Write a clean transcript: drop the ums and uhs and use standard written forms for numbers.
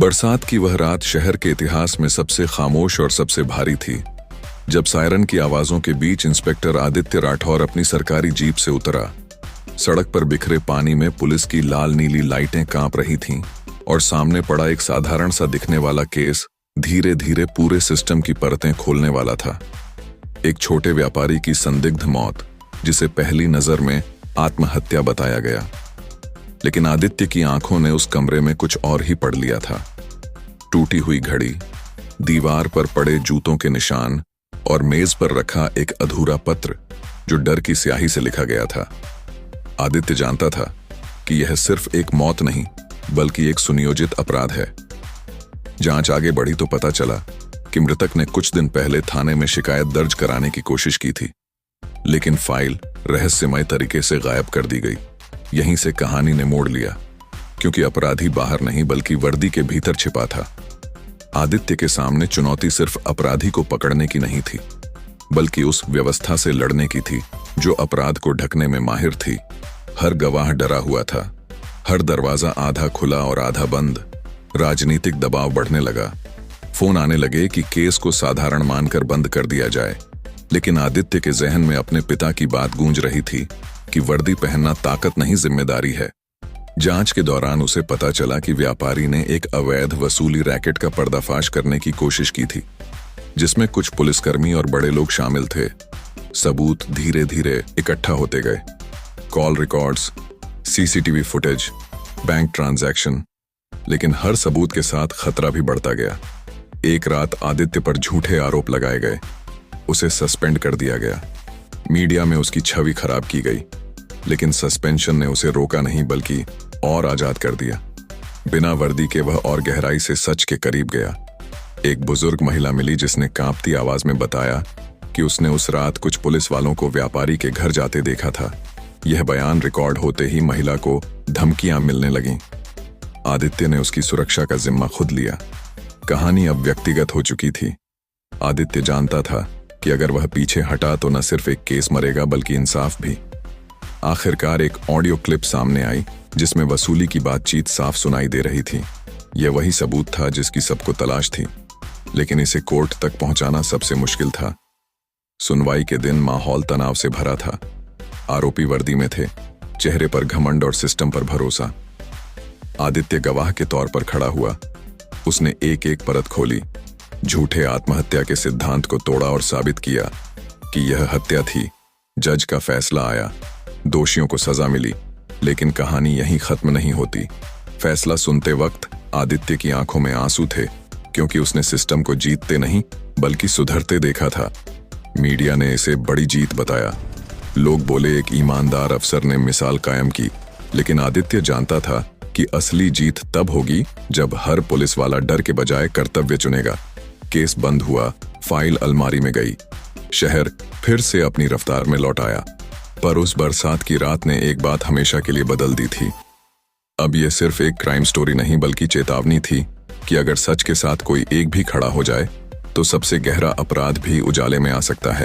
बरसात की वह रात शहर के इतिहास में सबसे खामोश और सबसे भारी थी। जब सायरन की आवाजों के बीच इंस्पेक्टर आदित्य राठौर अपनी सरकारी जीप से उतरा। सड़क पर बिखरे पानी में पुलिस की लाल नीली लाइटें कांप रही थीं और सामने पड़ा एक साधारण सा दिखने वाला केस धीरे धीरे पूरे सिस्टम की परतें खोलने वाला था। एक छोटे व्यापारी की संदिग्ध मौत, जिसे पहली नजर में आत्महत्या बताया गया, लेकिन आदित्य की आंखों ने उस कमरे में कुछ और ही पढ़ लिया था। टूटी हुई घड़ी, दीवार पर पड़े जूतों के निशान और मेज पर रखा एक अधूरा पत्र जो डर की स्याही से लिखा गया था। आदित्य जानता था कि यह सिर्फ एक मौत नहीं बल्कि एक सुनियोजित अपराध है। जांच आगे बढ़ी तो पता चला कि मृतक ने कुछ दिन पहले थाने में शिकायत दर्ज कराने की कोशिश की थी, लेकिन फाइल रहस्यमय तरीके से गायब कर दी गई। यहीं से कहानी ने मोड़ लिया, क्योंकि अपराधी बाहर नहीं बल्कि वर्दी के भीतर छिपा था। आदित्य के सामने चुनौती सिर्फ अपराधी को पकड़ने की नहीं थी, बल्कि उस व्यवस्था से लड़ने की थी जो अपराध को ढकने में माहिर थी। हर गवाह डरा हुआ था, हर दरवाजा आधा खुला और आधा बंद। राजनीतिक दबाव बढ़ने लगा। फोन आने लगे कि केस को साधारण मानकर बंद कर दिया जाए, लेकिन आदित्य के जहन में अपने पिता की बात गूंज रही थी कि वर्दी पहनना ताकत नहीं, जिम्मेदारी है। जांच के दौरान उसे पता चला कि व्यापारी ने एक अवैध वसूली रैकेट का पर्दाफाश करने की कोशिश की थी, जिसमें कुछ पुलिसकर्मी और बड़े लोग शामिल थे। सबूत धीरे धीरे इकट्ठा होते गए। Call records, CCTV footage, bank transaction, लेकिन हर सबूत के साथ खतरा भी बढ़ता गया। एक रात आदित्य पर झूठे आरोप लगाए गए, उसे सस्पेंड कर दिया गया, मीडिया में उसकी छवि खराब की गई, लेकिन सस्पेंशन ने उसे रोका नहीं बल्कि और आजाद कर दिया। बिना वर्दी के वह और गहराई से सच के करीब गया। एक बुजुर्ग महिला मिली जिसने कांपती आवाज में बताया कि उसने उस रात कुछ पुलिस वालों को व्यापारी के घर जाते देखा था। यह बयान रिकॉर्ड होते ही महिला को धमकियां मिलने लगीं। आदित्य ने उसकी सुरक्षा का जिम्मा खुद लिया। कहानी अब व्यक्तिगत हो चुकी थी। आदित्य जानता था कि अगर वह पीछे हटा तो न सिर्फ एक केस मरेगा बल्कि इंसाफ भी। आखिरकार एक ऑडियो क्लिप सामने आई जिसमें वसूली की बातचीत साफ सुनाई दे रही थी। यह वही सबूत था जिसकी सबको तलाश थी, लेकिन इसे कोर्ट तक पहुंचाना सबसे मुश्किल था। सुनवाई के दिन माहौल तनाव से भरा था। आरोपी वर्दी में थे, चेहरे पर घमंड और सिस्टम पर भरोसा। आदित्य गवाह के तौर पर खड़ा हुआ। उसने एक एक परत खोली, झूठे आत्महत्या के सिद्धांत को तोड़ा और साबित किया कि यह हत्या थी। जज का फैसला आया, दोषियों को सजा मिली, लेकिन कहानी यहीं खत्म नहीं होती। फैसला सुनते वक्त आदित्य की आंखों में आंसू थे, क्योंकि उसने सिस्टम को जीतते नहीं बल्कि सुधरते देखा था। मीडिया ने इसे बड़ी जीत बताया। लोग बोले एक ईमानदार अफसर ने मिसाल कायम की, लेकिन आदित्य जानता था कि असली जीत तब होगी जब हर पुलिस वाला डर के बजाय कर्तव्य चुनेगा। केस बंद हुआ, फाइल अलमारी में गई, शहर फिर से अपनी रफ्तार में लौट आया। पर उस बरसात की रात ने एक बात हमेशा के लिए बदल दी थी। अब यह सिर्फ एक क्राइम स्टोरी नहीं बल्कि चेतावनी थी कि अगर सच के साथ कोई एक भी खड़ा हो जाए तो सबसे गहरा अपराध भी उजाले में आ सकता है।